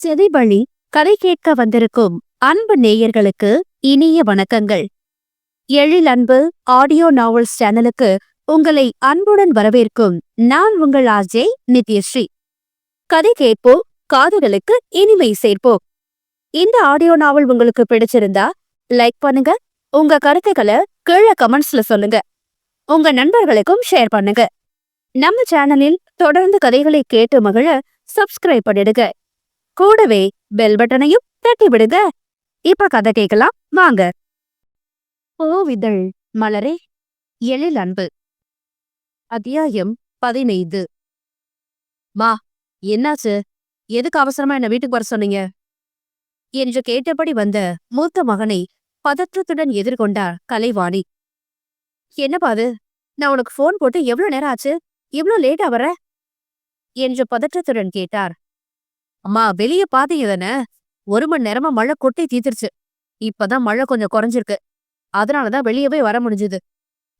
செவிவழி கதை கேட்க வந்திருக்கும் அன்பு நேயர்களுக்கு இனிய வணக்கங்கள். எழில் அன்பு ஆடியோ நாவல்ஸ் சேனலுக்கு உங்களை அன்புடன் வரவேற்கும் நான் உங்கள் ஆர்ஜே நித்யஸ்ரீ. கதை கேட்போம், காதுகளுக்கு இனிமை சேர்ப்போம். இந்த ஆடியோ நாவல் உங்களுக்கு பிடிச்சிருந்தா லைக் பண்ணுங்க, உங்க கருத்துக்களை கீழே கமெண்ட்ஸ்ல சொல்லுங்க, உங்க நண்பர்களுக்கும் ஷேர் பண்ணுங்க. நம்ம சேனலில் தொடர்ந்து கதைகளை கேட்டு மகிழ சப்ஸ்கிரைப் பண்ணிடுங்க. கூடவே பெல் பட்டனையும் தட்டி விடுங்க. இப்ப கதை கேட்கலாம் வாங்க. பூவிதழ் மலரே, எழில் அன்பு. அத்தியாயம் 15. மா, என்னாச்சு? எதுக்கு அவசரமா என்ன வீட்டுக்கு வர சொன்னீங்க என்று கேட்டபடி வந்த மூத்த மகனை பதற்றத்துடன் எதிர்கொண்டார் கலைவாணி. என்னப்பா அது? நான் உனக்கு போன் போட்டு எவ்வளவு நேரம் ஆச்சு, இவ்வளவு லேட்டா வர என்று பதற்றத்துடன் கேட்டார். அம்மா, வெளிய பாத்தீங்க தானே, 1 மணி நேரமா மழை கொட்டி தீத்துருச்சு. இப்பதான் மழை கொஞ்சம் குறைஞ்சிருக்கு, அதனாலதான் வெளியவே வர முடிஞ்சது.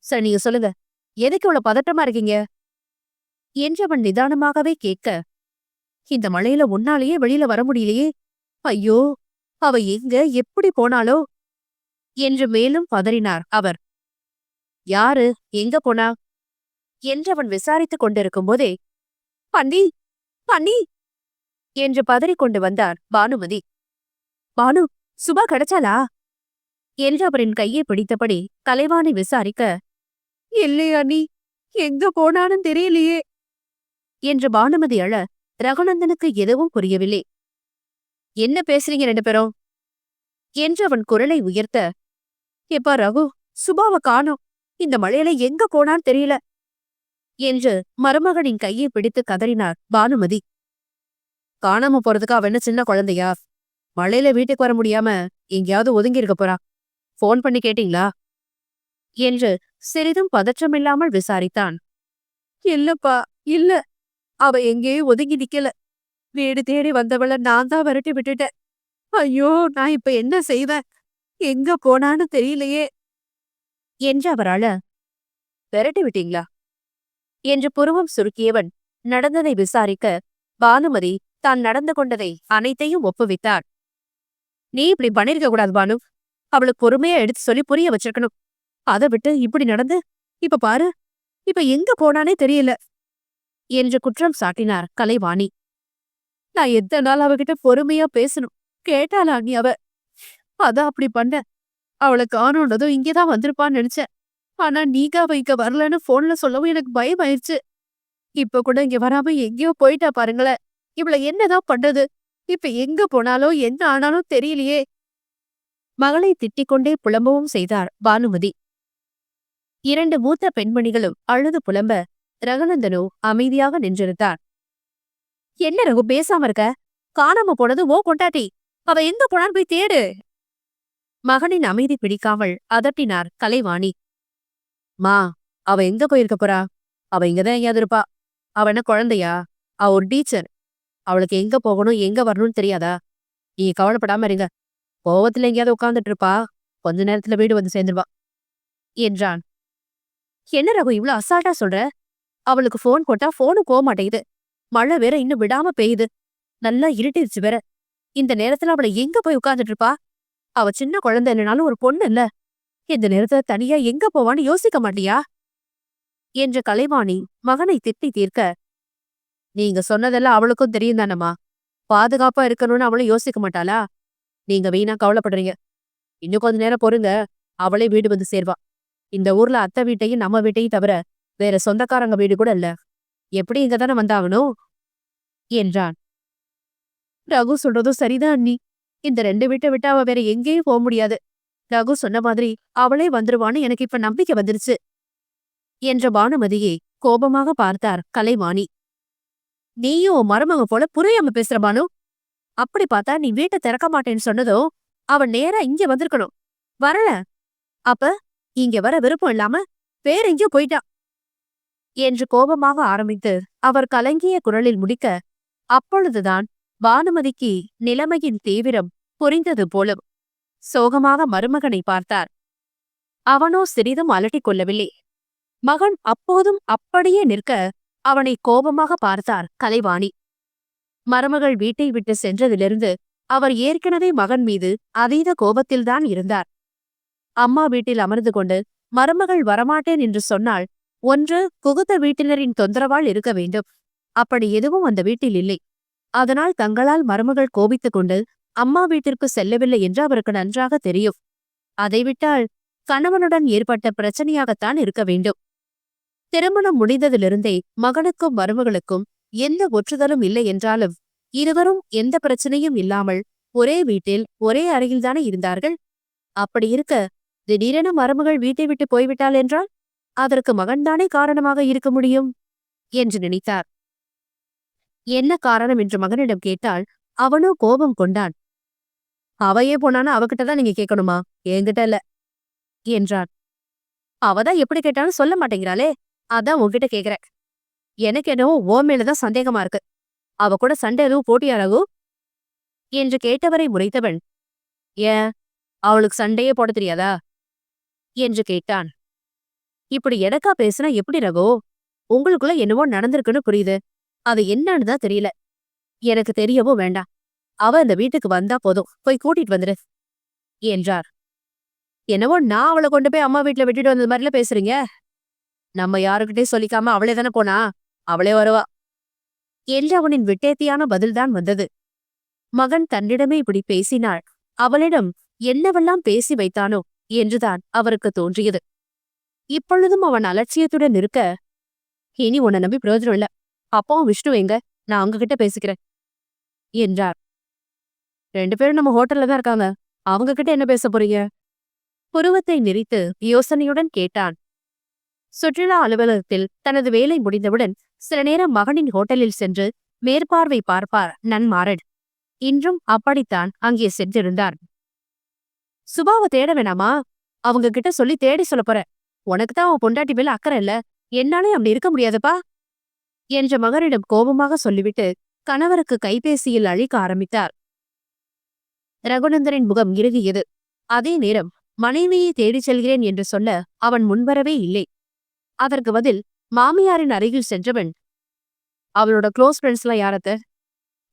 சரி, நீங்க சொல்லுங்க, எதுக்கு இவ்வளவு பதட்டமா இருக்கீங்க என்றவன் நிதானமாகவே கேட்க, இந்த மழையில உன்னாலேயே வெளியில வர முடியலையே, ஐயோ, அவ எங்க எப்படி போனாலோ என்று மேலும் பதறினார் அவர். யாரு எங்க போனா என்றவன் விசாரித்துக் கொண்டிருக்கும் போதே, பன்னி பன்னி என்று பதறிக்கொண்டு வந்தார் பானுமதி. பானு, சுபா கிடைச்சாளா என்று அவரின் கையை பிடித்தபடி கலைவாணி விசாரிக்க, இல்லையா நீ, எங்க போனான்னு தெரியலையே என்று பானுமதி அழ ரகுநந்தனுக்கு எதுவும் புரியவில்லை. என்ன பேசுறீங்க 2 பேரும் என்று அவன் குரலை உயர்த்த, எப்பா ரகு, சுபாவை காணோம், இந்த மழையில எங்க போனான்னு தெரியல என்று மருமகனின் கையை பிடித்து கதறினார் பானுமதி. காணாம போறதுக்கு அவ என்ன சின்ன குழந்தையா? மழையில வீட்டுக்கு வர முடியாம எங்கேயாவது ஒதுங்கி இருக்க போறா. போன் பண்ணி கேட்டீங்களா என்று சிறிதும் பதற்றமில்லாமல் விசாரித்தான். இல்லப்பா, இல்ல, அவ எங்கேயும் ஒதுங்கி நிக்கல. வீடு தேடி வந்தவள நான் தான் விரட்டி விட்டுட்டேன். ஐயோ, நான் இப்ப என்ன செய்வேன், எங்க போனான்னு தெரியலையே என்று அவரால. விரட்டி விட்டீங்களா என்று புருவம் சுருக்கியவன் நடந்ததை விசாரிக்க, பானுமதி தான் நடந்து கொண்டதை அனைத்தையும் ஒப்புவித்தார். நீ இப்படி பண்ணிருக்க கூடாது பானு, அவளுக்கு பொறுமையா எடுத்து சொல்லி புரிய வச்சிருக்கணும். அதை விட்டு இப்படி நடந்து, இப்ப பாரு, இப்ப எங்க போனானே தெரியல என்று குற்றம் சாட்டினார் கலைவாணி. நான் எத்தனை நாள் அவகிட்ட பொறுமையா பேசணும், கேட்டாளா நீ அவ? அதான் அப்படி பண்ண. அவளை காணோனதும் இங்கேதான் வந்திருப்பான்னு நினைச்சேன். ஆனா நீங்க அவ இங்க வரலன்னு போன்ல சொல்லவும் எனக்கு பயம் ஆயிடுச்சு. இப்ப கூட இங்க வராம எங்கேயோ போயிட்டா பாருங்களேன். இவள என்னதான் பண்றது? இப்ப எங்க போனாலோ என்ன ஆனாலும் தெரியலையே. மகளை திட்டிக் கொண்டே புலம்பவும் செய்தார் பானுமதி. 2 மூத்த பெண்மணிகளும் அழுது புலம்ப, ரகுநந்தனோ அமைதியாக நின்றிருந்தார். என்ன ரகு பேசாம இருக்க? காணாம போனது ஓ கொண்டாட்டி, அவ எங்க போனான்னு போய் தேடு. மகனின் அமைதி பிடிக்காமல் அதட்டினார் கலைவாணி. மா, அவ எங்க போயிருக்க போறா? அவ இங்கதான் எங்கேயாவது இருப்பா. அவ என்ன குழந்தையா? அவ ஒரு டீச்சர். அவளுக்கு எங்க போகணும் எங்க வரணும்னு தெரியாதா? நீ கவலைப்படாம இருங்க. கோவத்துல எங்கேயாவது உட்கார்ந்துட்டு இருப்பா, கொஞ்ச நேரத்துல வீடு வந்து சேர்ந்துருவா என்றான். என்ன ரகு இவ்வளவு அசால்ட்டா சொல்ற? அவளுக்கு போன் போட்டா போனும் போக மாட்டேங்குது. மழை வேற இன்னும் விடாம பெய்யுது. நல்லா இருட்டிருச்சு வேற. இந்த நேரத்துல அவளை எங்க போய் உட்கார்ந்துட்டு இருப்பா? அவ சின்ன குழந்தை இல்லைனாலும் ஒரு பொண்ணு இல்ல. இந்த நேரத்துல தனியா எங்க போவான்னு யோசிக்க மாட்டியா என்ற கலைவாணி மகனை திட்டி தீர்க்க, நீங்க சொன்னதெல்லாம் அவளுக்கும் தெரியும் தானம்மா. பாதுகாப்பா இருக்கணும்னு அவளும் யோசிக்க மாட்டாளா? நீங்க வீணா கவலைப்படுறீங்க. இன்னும் கொஞ்ச நேரம் பொறுங்க, அவளே வீடு வந்து சேர்வா. இந்த ஊர்ல அத்தை வீட்டையும் நம்ம வீட்டையும் தவிர வேற சொந்தக்காரங்க வீடு கூட இல்ல. எப்படி இங்க தானே வந்தாகணும் என்றான். ரகு சொல்றதும் சரிதான் அண்ணி. இந்த 2 வீட்டை விட்டு அவ வேற எங்கேயும் போக முடியாது. ரகு சொன்ன மாதிரி அவளே வந்துருவான்னு எனக்கு இப்ப நம்பிக்கை வந்துருச்சு என்ற பானுமதியை கோபமாக பார்த்தார் கலைவாணி. நீயும் உன் மருமக போல புரியாம பேசுற பானு. அப்படி பார்த்தா நீ வீட்டை திறக்க மாட்டேன்னு சொன்னதும் அவன் நேரா இங்க வந்திருக்கணும். வரல. அப்ப இங்க வர விருப்பம் இல்லாம வேற எங்கேயோ போயிட்டா என்று கோபமாக ஆரம்பித்து அவர் கலங்கிய குரலில் முடிக்க, அப்பொழுதுதான் பானுமதிக்கு நிலைமையின் தீவிரம் புரிந்தது போலும். சோகமாக மருமகனை பார்த்தார். அவனோ சிறிதும் அலட்டிக் கொள்ளவில்லை. மகன் அப்போதும் அப்படியே நிற்க அவனை கோபமாக பார்த்தார் கலைவாணி. மருமகள் வீட்டை விட்டு சென்றதிலிருந்து அவர் ஏற்கனவே மகன் மீது அதீத கோபத்தில்தான் இருந்தார். அம்மா வீட்டில் அமர்ந்து கொண்டு மருமகள் வரமாட்டேன் என்று சொன்னால் ஒன்று புகுந்த வீட்டினரின் தொந்தரவால் இருக்க வேண்டும். அப்படி எதுவும் அந்த வீட்டில் இல்லை. அதனால் தங்களால் மருமகள் கோபித்துக் கொண்டு அம்மா வீட்டிற்கு செல்லவில்லை என்று அவருக்கு நன்றாக தெரியும். அதை விட்டால் கணவனுடன் ஏற்பட்ட பிரச்சனையாகத்தான் இருக்க வேண்டும். திருமணம் முடிந்ததிலிருந்தே மகனுக்கும் மருமகளுக்கும் எந்த ஒற்றுதலும் இல்லை என்றாலும் இருவரும் எந்த பிரச்சனையும் இல்லாமல் ஒரே வீட்டில் ஒரே அறையில்தானே இருந்தார்கள். அப்படி இருக்க திடீரென மருமகள் வீட்டை விட்டு போய்விட்டாள் என்றால் அதற்கு மகன்தானே காரணமாக இருக்க முடியும் என்று நினைத்தார். என்ன காரணம் என்று மகனிடம் கேட்டால் அவனோ கோபம் கொண்டான். அவையே போனானா அவகிட்டதான் நீங்க கேட்கணுமா, என்கிட்ட இல்ல என்றான். அவதான் எப்படி கேட்டாலும் சொல்ல மாட்டேங்கிறாளே, அதான் உன்கிட்ட கேக்குறேன். எனக்கு என்னவோ ஓ மேலதான் சந்தேகமா இருக்கு. அவ கூட சண்டை எதுவும் போட்டியா ரகு என்று கேட்டவரை முறைத்தவன், ஏன் அவளுக்கு சண்டையே போட தெரியாதா என்று கேட்டான். இப்படி எடக்கா பேசுனா எப்படி ரகு? உங்களுக்குள்ள என்னவோ நடந்திருக்குன்னு புரியுது. அது என்னன்னு தான் தெரியல. எனக்கு தெரியவும் வேண்டாம். அவ இந்த வீட்டுக்கு வந்தா போதும், போய் கூட்டிட்டு வந்துரு என்றார். என்னவோ நான் அவளை கொண்டு போய் அம்மா வீட்டுல விட்டுட்டு வந்தது மாதிரில பேசுறீங்க. நம்ம யாருக்கிட்டே சொல்லிக்காம அவளே தானே போனா, அவளே வருவா என்று அவனின் விட்டேத்தியான பதில்தான் வந்தது. மகன் தன்னிடமே இப்படி பேசினாள், அவளிடம் என்னவெல்லாம் பேசி வைத்தானோ என்றுதான் அவருக்கு தோன்றியது. இப்பொழுதும் அவன் அலட்சியத்துடன் இருக்க, இனி உன்னை நம்பி பிரயோஜனம் இல்ல. அப்பாவும் விஷ்ணு எங்க, நான் அவங்ககிட்ட பேசிக்கிறேன் என்றார். 2 பேரும் நம்ம ஹோட்டல்ல தான் இருக்காங்க, அவங்க கிட்ட என்ன பேச போறீங்க? புருவத்தை நெறித்து யோசனையுடன் கேட்டான். சுற்றுலா அலுவலகத்தில் தனது வேலை முடிந்தவுடன் சில நேரம் மகனின் ஹோட்டலில் சென்று மேற்பார்வை பார்ப்பார் நன்மாரன். இன்றும் அப்படித்தான் அங்கே சென்றிருந்தார். சுபாவை தேட வேணாமா? அவங்க கிட்ட சொல்லி தேடி சொல்ல போற. உனக்குதான் அவன் பொண்டாட்டி மேல அக்கறை இல்ல, என்னாலே அப்படி இருக்க முடியாதுப்பா என்ற மகனிடம் கோபமாக சொல்லிவிட்டு கணவருக்கு கைபேசியில் அழைக்க ஆரம்பித்தார். ரகுநந்தனின் முகம் இறுகியது. அதே நேரம் மனைவியை தேடிச் செல்கிறேன் என்று சொல்ல அவன் முன்வரவே இல்லை. அதற்கு பதில் மாமியாரின் அருகில் சென்றவன், அவளோட க்ளோஸ் ஃப்ரெண்ட்ஸ்லாம் யாரத்த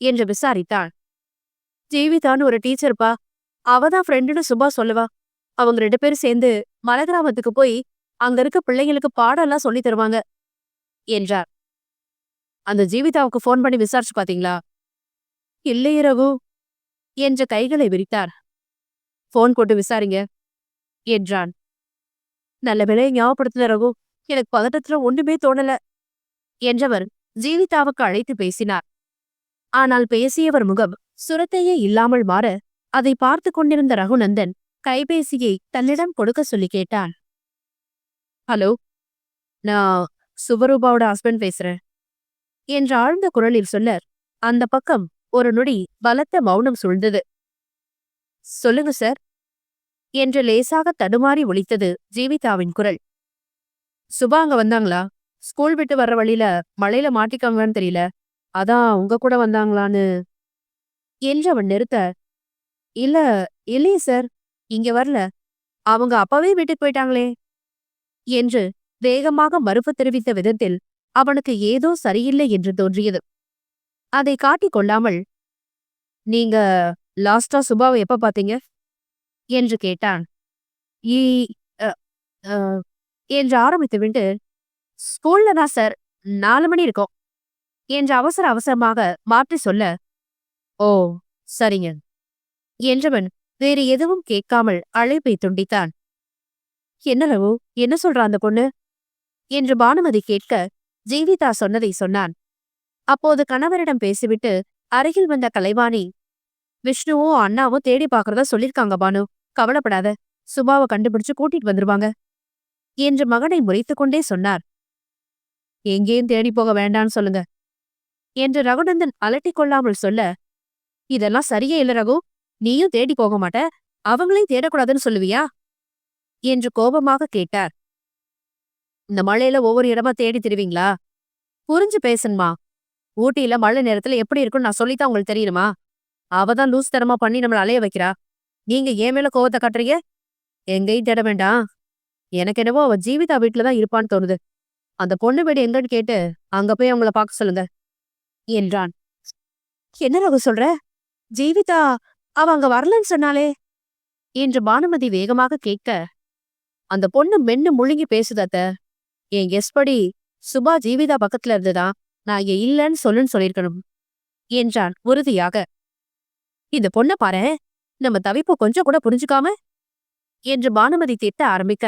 என்று விசாரித்தான். ஜீவிதான்னு ஒரு டீச்சர்ப்பா, அவதான் ஃப்ரெண்டுன்னு சுபா சொல்லுவா. அவங்க 2 பேரும் சேர்ந்து மலை கிராமத்துக்கு போய் அங்க இருக்க பிள்ளைங்களுக்கு பாடம் எல்லாம் சொல்லி தருவாங்க என்றார். அந்த ஜீவிதாவுக்கு போன் பண்ணி விசாரிச்சு பாத்தீங்களா? இல்லையே ரகு என்ற கைகளை விரித்தார். போன் போட்டு விசாரிங்க என்றான். நல்ல வேலையை ஞாபகப்படுத்தின ரகு, எனக்கு பதட்டத்துல ஒண்ணுமே தோணல என்றவர் ஜீவிதாவுக்கு அழைத்து பேசினார். ஆனால் பேசியவர் முகம் சுரத்தையே இல்லாமல் மாற அதை பார்த்து கொண்டிருந்த ரகுநந்தன் கைபேசியை தன்னிடம் கொடுக்க சொல்லி கேட்டான். ஹலோ, நான் சுபரூபாவோட ஹஸ்பண்ட் பேசுறேன் என்ற ஆழ்ந்த குரலில் சொல்ல அந்த பக்கம் ஒரு நொடி பலத்த மௌனம் சூழ்ந்தது. சொல்லுங்க சார் என்று லேசாக தடுமாறி ஒலித்தது ஜீவிதாவின் குரல். சுபா அங்க வந்தாங்களா? ஸ்கூல் விட்டு வர்ற வழியில மழையில மாட்டிக்காங்கன்னு தெரியல, அதான் உங்க கூட வந்தாங்களான்னு என்று அவன் நிறுத்த, இல்ல இல்லையே சார், இங்க வரல, அவங்க அப்பாவே வீட்டுக்கு போயிட்டாங்களே என்று வேகமாக மறுப்பு தெரிவித்த விதத்தில் அவனுக்கு ஏதோ சரியில்லை என்று தோன்றியது. அதை காட்டிக் கொள்ளாமல், நீங்க லாஸ்டா சுபாவை எப்ப பாத்தீங்க என்று கேட்டான். ஈ அ, அ, என்று ஆரம்பித்துவிட்டு, ஸ்கூல்ல தான் சார், 4 மணி இருக்கும் என்று அவசர அவசரமாக மாற்றி சொல்ல, ஓ சரிங்க என்றவன் வேறு எதுவும் கேட்காமல் அழைப்பை துண்டித்தான். என்ன ரகு, என்ன சொல்றா அந்த பொண்ணு என்று பானுமதி கேட்க ஜீவிதா சொன்னதை சொன்னான். அப்போது கணவரிடம் பேசிவிட்டு அருகில் வந்த கலைவாணி, விஷ்ணுவும் அண்ணாவும் தேடி பாக்குறதா சொல்லிருக்காங்க பானு, கவலைப்படாத, சுபாவை கண்டுபிடிச்சு கூட்டிட்டு வந்துருவாங்க என்று மகனை முறைத்துக் கொண்டே சொன்னார். எங்கேயும் தேடி போக வேண்டான்னு சொல்லுங்க என்று ரகுநந்தன் அலட்டிக் கொள்ளாமல் சொல்ல, இதெல்லாம் சரியே இல்ல ரகு, நீயும் தேடி போக மாட்ட, அவங்களையும் தேடக்கூடாதுன்னு சொல்லுவியா என்று கோபமாக கேட்டார். இந்த மழையில ஒவ்வொரு இடமா தேடி திருவீங்களா? புரிஞ்சு பேசணுமா? ஊட்டியில மழை நேரத்துல எப்படி இருக்குன்னு நான் சொல்லித்தான் உங்களுக்கு தெரியுமா? அவதான் லூஸ் தரமா பண்ணி நம்மள அலைய வைக்கிறா. நீங்க ஏன் மேல கோவத்தை காட்டுறீங்க? எங்கேயும் தேட வேண்டாம். எனக்கு என்னவோ அவ ஜீவிதா வீட்டுலதான் இருப்பான்னு தோணுது. அந்த பொண்ணு வீடு எங்கன்னு கேட்டு அங்க போய் அவங்கள பார்க்க சொல்லுங்க என்றான். என்ன ரகு சொல்ற? ஜீவிதா அவ அங்க வரலன்னு சொன்னாலே என்று பானுமதி வேகமாக கேட்க, அந்த பொண்ணு மென்னு முழுங்கி பேசுது அத்த. என் கெஸ் படி சுபா ஜீவிதா பக்கத்துல இருந்துதான் நான் இங்க இல்லன்னு சொல்லிருக்கணும் என்றான் உறுதியாக. இந்த பொண்ண பாரேன், நம்ம தவிப்பு கொஞ்சம் கூட புரிஞ்சுக்காம என்று பானுமதி திட்ட ஆரம்பிக்க,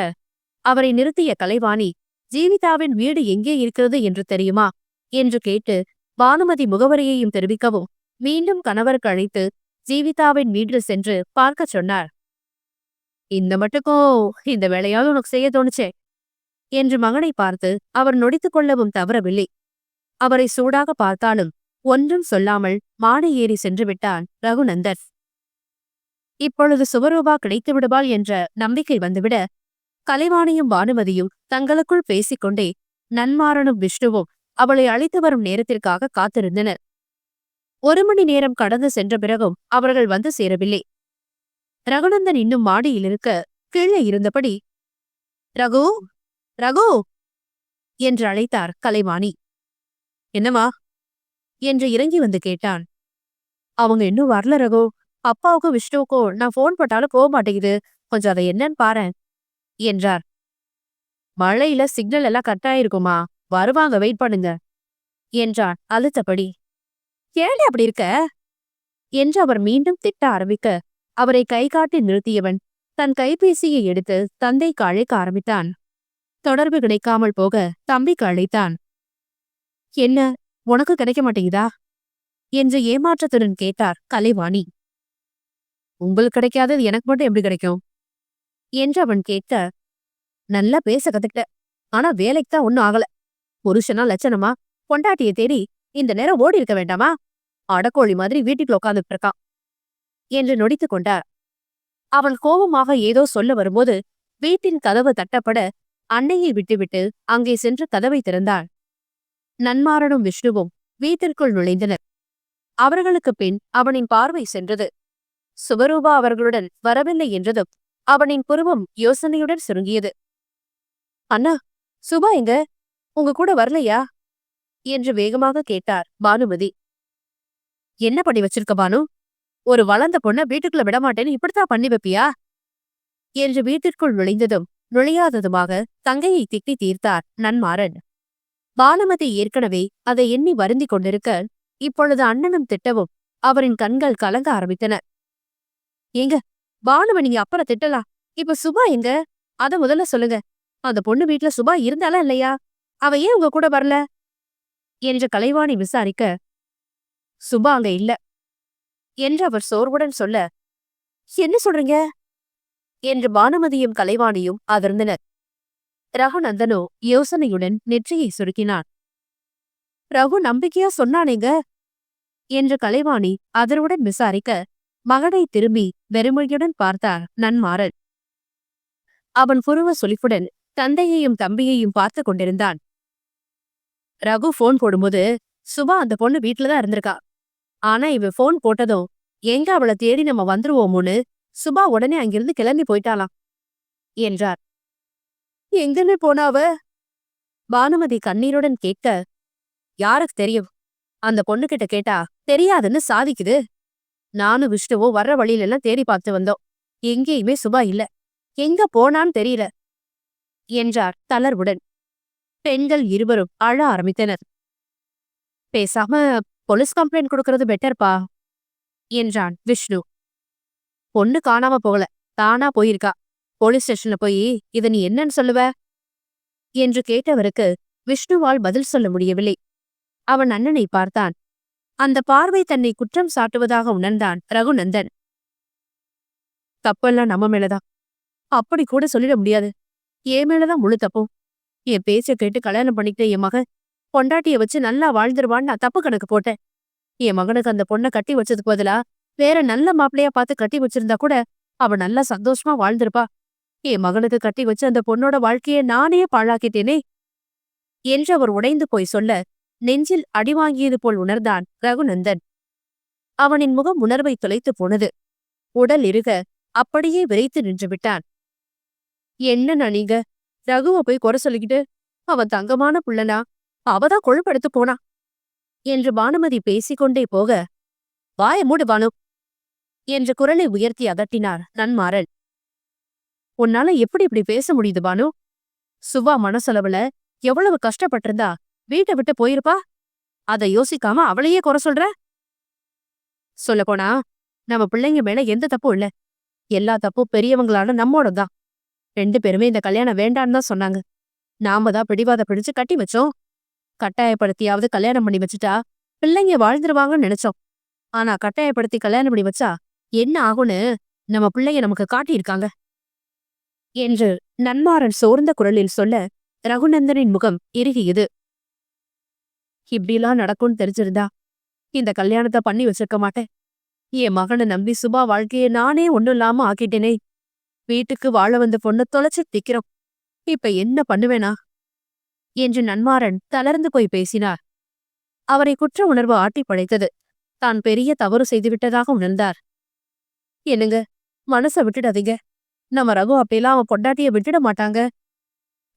அவரை நிறுத்திய கலைவாணி, ஜீவிதாவின் வீடு எங்கே இருக்கிறது என்று தெரியுமா என்று கேட்டு பானுமதி முகவரியையும் தெரிவிக்கவும், மீண்டும் கணவருக்கு அழைத்து ஜீவிதாவின் வீட்டில் சென்று பார்க்க சொன்னார். இந்த மட்டுக்கும் இந்த வேலையாவது உனக்கு செய்ய தோணுச்சே என்று மகனை பார்த்து அவர் நொடித்துக் கொள்ளவும் தவறவில்லை. அவரை சூடாக பார்த்தாலும் ஒன்றும் சொல்லாமல் மாடி ஏறி சென்று விட்டான் ரகுநந்தன். இப்பொழுது சுவரூபா கிடைத்து விடுவாள் என்ற நம்பிக்கை வந்துவிட, கலைவாணியும் பானுமதியும் தங்களுக்குள் பேசிக்கொண்டே நன்மாறனும் விஷ்ணுவும் அவளை அழைத்து வரும் நேரத்திற்காக காத்திருந்தனர். 1 மணி நேரம் கடந்து சென்ற பிறகும் அவர்கள் வந்து சேரவில்லை. ரகுநந்தன் இன்னும் மாடியில் இருக்க கீழே இருந்தபடி, ரகு, ரகு என்று அழைத்தார் கலைவாணி. என்னம்மா என்று இறங்கி வந்து கேட்டான். அவங்க இன்னும் வரல ரகு. அப்பாவுக்கும் விஷ்ணுவுக்கும் நான் போன் போட்டாலும் போக மாட்டேங்குது, கொஞ்சம் அதை என்னன்னு பாரேன் என்றார். மழையில சிக்னல் எல்லாம் கட் ஆயிருக்குமா, வருவாங்க, வெயிட் பண்ணுங்க என்றான் அழுத்தபடி. ஏன் அப்படி இருக்க என்று அவர் மீண்டும் திட்ட ஆரம்பிக்க, அவரை கை காட்டி நிறுத்தியவன் தன் கைபேசியை எடுத்து தந்தைக்கு அழைக்க ஆரம்பித்தான். தொடர்பு கிடைக்காமல் போக தம்பிக்கு அழைத்தான். என்ன, உனக்கு கிடைக்க மாட்டேங்குதா என்று ஏமாற்றத்துடன் கேட்டார் கலைவாணி. உங்களுக்கு கிடைக்காதது எனக்கு மட்டும் எப்படி கிடைக்கும் என்று அவன் கேட்க, நல்லா பேச கத்துக்கிட்ட, ஆனா வேலைக்கு தான் ஒன்னும் ஆகல. புருஷனா லட்சணமா பொண்டாட்டியை தேடி இந்த நேரம் ஓடி இருக்க வேண்டாமா? அடக்கோழி மாதிரி வீட்டுக்குள்ள உட்கார்ந்துட்டு இருக்கான் என்று நொடித்துக் கொண்டார். அவள் கோபமாக ஏதோ சொல்ல வரும்போது வீட்டின் கதவு தட்டப்பட அன்னையை விட்டுவிட்டு அங்கே சென்று கதவை திறந்தாள். நன்மாறனும் விஷ்ணுவும் வீட்டிற்குள் நுழைந்தனர். அவர்களுக்கு பின் அவனின் பார்வை சென்றது. சுவரூபா அவர்களுடன் வரவில்லை என்றதும் அவனின் புருவம் யோசனையுடன் சுருங்கியது. அண்ணா, சுபா எங்க, உங்க கூட வரலையா என்று வேகமாக கேட்டார் பானுமதி. என்ன பண்ணி வச்சிருக்க பானு? ஒரு வளர்ந்த பொண்ண வீட்டுக்குள்ள விடமாட்டேன்னு இப்படித்தான் பண்ணி வைப்பியா என்று வீட்டிற்குள் நுழைந்ததும் நுழையாததுமாக தங்கையை திட்டி தீர்த்தார் நன்மாறன். பானுமதி ஏற்கனவே அதை எண்ணி வருந்தி கொண்டிருக்க, இப்பொழுது அண்ணனும் திட்டவும் அவரின் கண்கள் கலங்க ஆரம்பித்தன. ஏங்க, பானுவை நீங்க அப்புறம் திட்டலாம், இப்ப சுபா எங்க, அத முதல்ல சொல்லுங்க. அந்த பொண்ணு வீட்டுல சுபா இருந்தாலா இல்லையா? அவ ஏன் உங்க கூட வரல என்று கலைவாணி விசாரிக்க, சுபா அங்க இல்ல என்று அவர் சோர்வுடன் சொல்ல, என்ன சொல்றீங்க என்று பானுமதியும் கலைவாணியும் அதிர்ந்தனர். ரகுநந்தனோ யோசனையுடன் நெற்றியை சுருக்கினான். ரகு நம்பிக்கையா சொன்னானேங்க என்று கலைவாணி அதனுடன் விசாரிக்க, மகனை திரும்பி வெறுமொழியுடன் பார்த்தார் நன்மாறன். அவன் புருவ சொலிப்புடன் தந்தையையும் தம்பியையும் பார்த்து கொண்டிருந்தான். ரகு போன் போடும்போது சுபா அந்த பொண்ணு வீட்டுலதான் இருந்திருக்கா. ஆனா இவ போன் போட்டதும் எங்க அவளை தேடி நம்ம வந்துருவோமோன்னு சுபா உடனே அங்கிருந்து கிளம்பி போயிட்டாளாம் என்றார். எங்கன்னு போனாவ? பானுமதி கண்ணீருடன் கேட்க, யாருக்கு தெரியும், அந்த பொண்ணுகிட்ட கேட்டா தெரியாதுன்னு சாதிக்குது. நானும் விஷ்ணுவோ வர்ற வழியில எல்லாம் தேடி பார்த்து வந்தோம், எங்கேயுமே சுபா இல்ல, எங்க போனான்னு தெரியல என்றார் தளர்வுடன். பெண்கள் இருவரும் அழ ஆரம்பித்தனர். பேசாம போலீஸ் கம்ப்ளைண்ட் கொடுக்கறது பெட்டர்ப்பா என்றான் விஷ்ணு. பொண்ணு காணாம போகல, தானா போயிருக்கா. போலீஸ் ஸ்டேஷன்ல போய் இத நீ என்னன்னு சொல்லுவ என்று கேட்டவருக்கு விஷ்ணுவால் பதில் சொல்ல முடியவில்லை. அவன் அண்ணனை பார்த்தான். அந்த பார்வை தன்னை குற்றம் சாட்டுவதாக உணர்ந்தான் ரகுநந்தன். தப்பெல்லாம் நம்ம மேலதான், அப்படி கூட சொல்லிட முடியாது. என் மேலதான் முழு தப்பும். என் பேச்ச கேட்டு கல்யாணம் பண்ணிக்கிட்ட என் மகன் பொண்டாட்டிய வச்சு நல்லா வாழ்ந்துருவான்னு நான் தப்பு கணக்கு போட்டேன். என் மகனுக்கு அந்த பொண்ணை கட்டி வச்சதுக்கு பதிலா வேற நல்ல மாப்பிள்ளையா பார்த்து கட்டி வச்சிருந்தா கூட அவ நல்லா சந்தோஷமா வாழ்ந்திருப்பா. என் மகனுக்கு கட்டி வச்சு அந்த பொண்ணோட வாழ்க்கையை நானே பாழாக்கிட்டேனே என்று அவர் உடைந்து போய் சொல்ல, நெஞ்சில் அடிவாங்கியது போல் உணர்ந்தான் ரகுநந்தன். அவனின் முகம் உணர்வை தொலைத்து போனது. உடல் இருக அப்படியே விரைத்து நின்று விட்டான். என்ன நீங்க ரகுவை போய் குறை சொல்லிக்கிட்டு, அவன் தங்கமான புள்ளனா, அவதான் கொழுப்படுத்து போனா என்று பானுமதி பேசிக்கொண்டே போக, வாய மூடு பானு என்ற குரலை உயர்த்தி அதட்டினார் நன்மாறன். உன்னால எப்படி இப்படி பேச முடியுது பானு? சுபா மனசளவுல எவ்வளவு கஷ்டப்பட்டிருந்தா வீட்டை விட்டு போயிருப்பா. அதை யோசிக்காம அவளையே குறை சொல்ற? சொல்லப்போனா நம்ம பிள்ளைங்க மேல எந்த தப்பும் இல்ல. எல்லா தப்பும் பெரியவங்களான நம்மோடதான். 2 பேருமே இந்த கல்யாணம் வேண்டான்னு தான் சொன்னாங்க. நாம தான் பிடிவாத பிடிச்சு கட்டி வச்சோம். கட்டாயப்படுத்தியாவது கல்யாணம் பண்ணி வச்சுட்டா பிள்ளைங்க வாழ்ந்துருவாங்கன்னு நினைச்சோம். ஆனா கட்டாயப்படுத்தி கல்யாணம் பண்ணி வச்சா என்ன ஆகும்னு நம்ம பிள்ளைங்க நமக்கு காட்டியிருக்காங்க என்று நன்மாறன் சோர்ந்த குரலில் சொல்ல ரகுநந்தனின் முகம் இறுகியது. இப்படிலாம் நடக்கும்னு தெரிஞ்சிருந்தா இந்த கல்யாணத்தை பண்ணி வச்சிருக்க மாட்டேன். என் மகனை நம்பி சுபா வாழ்க்கையை நானே ஒண்ணும் இல்லாம ஆக்கிட்டேனே. வீட்டுக்கு வாழ வந்த பொண்ணு தொலைச்சு திக்கிறோம். இப்ப என்ன பண்ணுவேனா என்று நன்மாறன் தளர்ந்து போய் பேசினார். அவரை குற்ற உணர்வு ஆட்டி படைத்தது. தான் பெரிய தவறு செய்துவிட்டதாக உணர்ந்தார். என்னங்க, மனச விட்டுடாதீங்க. நம்ம ரகு அப்படிலாம் அவன் பொண்டாட்டிய விட்டுட மாட்டாங்க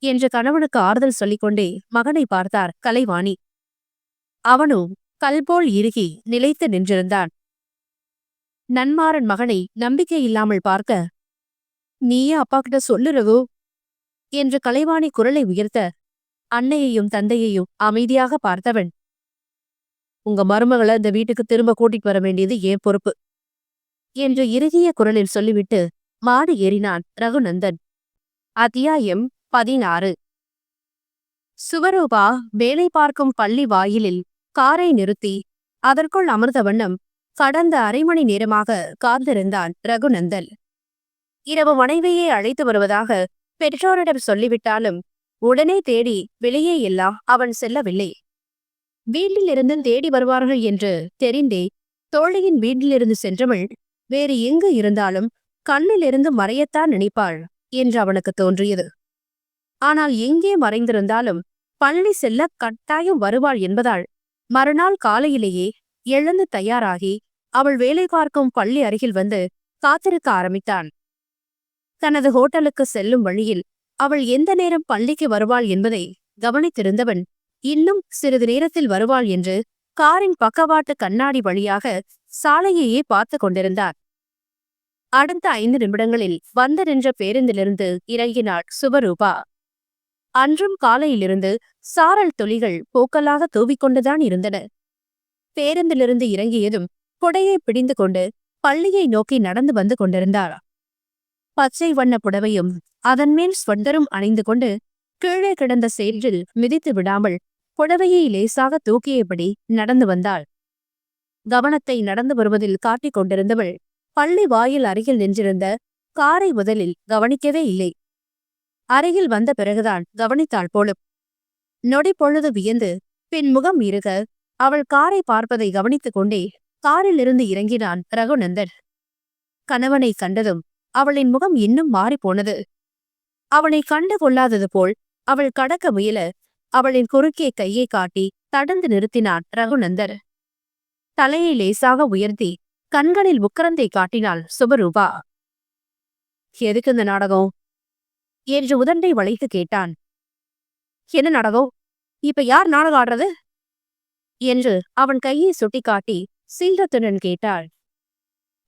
என்று கணவனுக்கு ஆறுதல் சொல்லிக்கொண்டே மகனை பார்த்தார் கலைவாணி. அவனும் கல்போல் இறுகி நிலைத்து நின்றிருந்தான். நன்மாறன் மகனை நம்பிக்கை இல்லாமல் பார்க்க, நீயே அப்பா கிட்ட சொல்லு ரகு என்று கலைவாணி குரலை உயர்த்த, அன்னையையும் தந்தையையும் அமைதியாக பார்த்தவன், உங்க மருமகளை இந்த வீட்டுக்கு திரும்ப கூட்டிட்டு வர வேண்டியது ஏன் பொறுப்பு என்று இறுகிய குரலில் சொல்லிவிட்டு மாடி ஏறினான் ரகுநந்தன். அத்தியாயம் 16. சுவரூபா வேலை பார்க்கும் பள்ளி வாயிலில் காரை நிறுத்தி அதற்குள் அமர்ந்த வண்ணம் கடந்த அரை மணி நேரமாக காத்திருந்தான் ரகுநந்தன். இரவு மனைவியை அழைத்து வருவதாக பெற்றோரிடம் சொல்லிவிட்டாலும் உடனே தேடி வெளியே எல்லாம் அவன் செல்லவில்லை. வீட்டிலிருந்து தேடி வருவார்கள் என்று தெரிந்தே தோழியின் வீட்டிலிருந்து சென்றவள் வேறு எங்கு இருந்தாலும் கண்ணிலிருந்து மறையத்தான் நினைப்பாள் என்று அவனுக்கு தோன்றியது. ஆனால் எங்கே மறைந்திருந்தாலும் பள்ளி செல்ல கட்டாயம் வருவாள் என்பதால் மறுநாள் காலையிலேயே எழுந்து தயாராகி அவள் வேலை பார்க்கும் பள்ளி அருகில் வந்து காத்திருக்க ஆரம்பித்தான். தனது ஹோட்டலுக்கு செல்லும் வழியில் அவள் எந்த நேரம் பள்ளிக்கு வருவாள் என்பதை கவனித்திருந்தவன் இன்னும் சிறிது நேரத்தில் வருவாள் என்று காரின் பக்கவாட்டு கண்ணாடி வழியாக சாலையையே பார்த்து கொண்டிருந்தார். அடுத்த 5 நிமிடங்களில் வந்து நின்ற பேருந்திலிருந்து இறங்கினாள் சுபரூபா. அன்றும் காலையிலிருந்து சாரல் துளிகள் போக்கலாக தூவிக்கொண்டுதான் இருந்தன. பேருந்திலிருந்து இறங்கியதும் புடையை பிடிந்து கொண்டு பள்ளியை நோக்கி நடந்து வந்து கொண்டிருந்தாள். பச்சை வண்ண புடவையும் அதன்மேல் ஸ்வெட்டரும் அணிந்து கொண்டு கீழே கிடந்த சேற்றில் மிதித்து விடாமல் புடவையை லேசாக தூக்கியபடி நடந்து வந்தாள். கவனத்தை நடந்து வருவதில் காட்டிக் கொண்டிருந்தவள் பள்ளி வாயில் அருகில் நின்றிருந்த காரை முதலில் கவனிக்கவே இல்லை. அருகில் வந்த பிறகுதான் கவனித்தாள் போலும். நொடி பொழுது வியந்து பின் முகம் இருக அவள் காரை பார்ப்பதை கவனித்துக் கொண்டே காரிலிருந்து இறங்கினான் ரகுநந்தன். கணவனை கண்டதும் அவளின் முகம் இன்னும் மாறிப்போனது. அவனை கண்டு கொள்ளாதது போல் அவள் கடக்க முயல அவளின் குறுக்கே கையை காட்டி தடந்து நிறுத்தினான் ரகுநந்தன். தலையை லேசாக உயர்த்தி கண்களில் உக்கரத்தை காட்டினாள் சுபரூபா. எதுக்கு இந்த நாடகம் என்று உதண்டை வளைத்து கேட்டான். என்ன நாடகம்? இப்ப யார் நாடகம் ஆடுறது என்று அவன் கையை சுட்டிக்காட்டி சீற்றத்துடன் கேட்டாள்.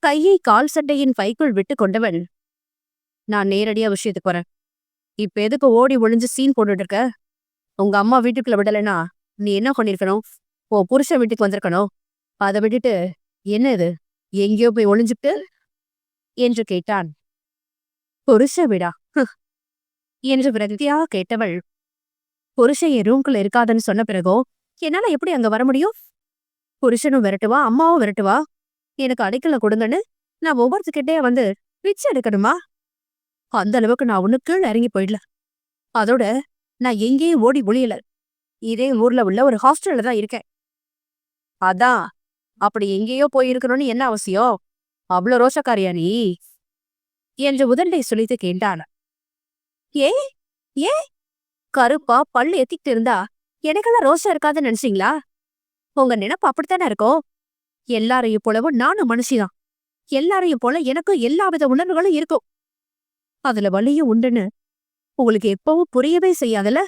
கையை கால் சட்டையின் பைக்குள் விட்டு கொண்டவன், நான் நேரடியா விஷயத்துக்கு போறேன். இப்ப எதுக்கு ஓடி ஒளிஞ்சு சீன் போட்டுட்டு இருக்க? உங்க அம்மா வீட்டுக்குள்ள விடலைன்னா நீ என்ன பண்ணிருக்கணும்? உன் புருஷன் வீட்டுக்கு வந்திருக்கணும். அதை விட்டுட்டு என்ன இது எங்கேயோ போய் ஒளிஞ்சுட்டு என்று கேட்டான். புருஷ விடா என்று விரக்தியாக கேட்டவள், புருஷன் என் ரூம்குள்ள இருக்காதுன்னு சொன்ன பிறகோ என்னால எப்படி அங்க வர முடியும்? புருஷனும் விரட்டுவா, அம்மாவும் விரட்டுவா. எனக்கு அடைக்கல கொடுங்கன்னு நான் ஒவ்வொருத்துக்கிட்டே வந்து பிச்சை எடுக்கணுமா? அந்த அளவுக்கு நான் ஒண்ணு கீழே இறங்கி போயிடல. அதோட நான் எங்கேயும் ஓடி ஒளியல. இதே ஊர்ல உள்ள ஒரு ஹாஸ்டல்ல தான் இருக்கேன். அதான், அப்படி எங்கேயோ போயிருக்கணும்னு என்ன அவசியம்? அவ்வளோ ரோஷக்காரியா நீ என்று உதண்டை சுழித்து கேட்டான். ஏ ஏ கருப்பா பல்லு எத்திக்கிட்டு இருந்தா எனக்கெல்லாம் ரோஷம் இருக்காதுன்னு நினைச்சீங்களா? உங்க நினைப்பு அப்படித்தானே இருக்கும். எல்லாரையும் போலவும் நானும் மனுஷிதான். எல்லாரையும் போல எனக்கும் எல்லாவித உணர்வுகளும் இருக்கும். அதுல வலியும் உண்டுன்னு உங்களுக்கு எப்பவும் புரியவே செய்யாதல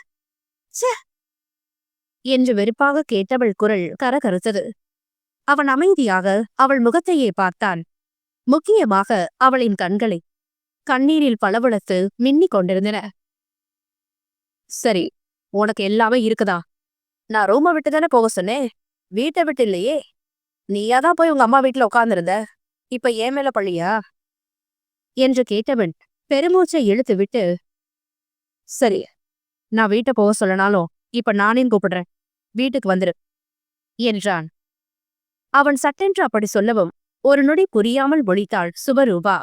சே என்று வெறுப்பாக கேட்டவள் குரல் கரகருத்தது. அவன் அமைதியாக அவள் முகத்தையே பார்த்தான். முக்கியமாக அவளின் கண்களை கண்ணீரில் பளபளத்து மின்னிக் கொண்டிருந்தன. சரி, உனக்கு எல்லாமே இருக்குதா? நான் ரூமை விட்டு தானே போக சொன்னேன், வீட்டை விட்டு இல்லையே. நீயாதான் போய் உங்க அம்மா வீட்டுல உட்கார்ந்திருந்த, இப்ப ஏன் மேல பள்ளியா என்று கேட்டவன் பெருமூச்சை இழுத்து விட்டு, சரி, நான் வீட்டை போக சொல்லனாலும் இப்ப நானே கூப்பிடுறேன், வீட்டுக்கு வந்துரு என்றான். அவன் சட்டென்று அப்படி சொல்லவும் ஒரு நொடி புரியாமல் ஒழித்தாள் சுபரூபா.